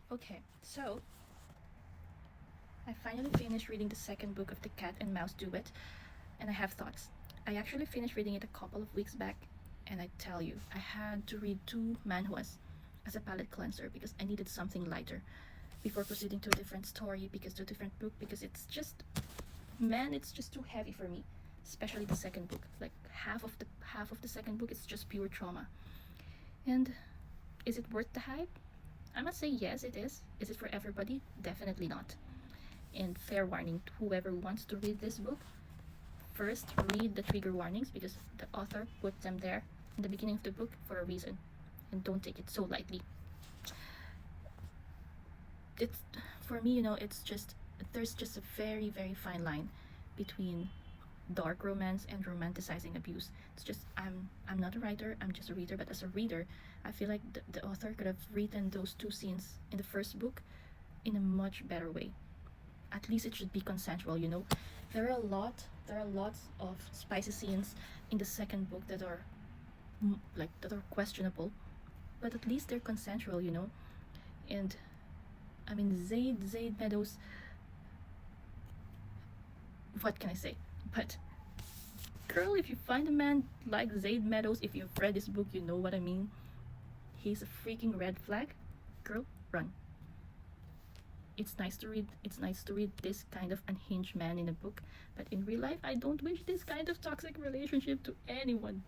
Okay, so I finally finished reading the second book of the Cat and Mouse Duet, and I have thoughts. I actually finished reading it a couple of weeks back, and I tell you, I had to read two manhwas as a palate cleanser because I needed something lighter before proceeding to a different story, to a different book, because it's just too heavy for me, especially the second book. Like half of the second book is just pure trauma. And is it worth the hype? I must say yes, it is. Is it for everybody? Definitely not. And fair warning to whoever wants to read this book, first read the trigger warnings because the author put them there in the beginning of the book for a reason, and don't take it so lightly. It's for me, it's just there's just a very fine line between dark romance and romanticizing abuse. It's just I'm not a writer, I'm just a reader, but as a reader, I feel like the author could have written those two scenes in the first book in a much better way. At least it should be consensual. There are lots of spicy scenes in the second book that are that are questionable, but at least they're consensual. And I mean, Zaid Meadows, what can I say? But girl, if you find a man like Zaid Meadows, if you've read this book, you know what I mean. He's a freaking red flag. Girl, run. It's nice to read this kind of unhinged man in a book, but in real life I don't wish this kind of toxic relationship to anyone.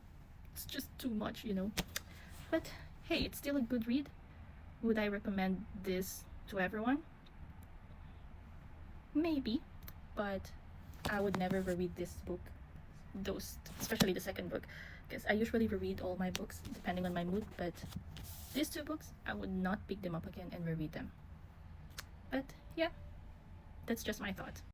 It's just too much. But hey, it's still a good read. Would I recommend this to everyone? Maybe, but I would never reread this book, those especially the second book, because I usually reread all my books depending on my mood, but these two books I would not pick them up again and reread them. But yeah, that's just my thought.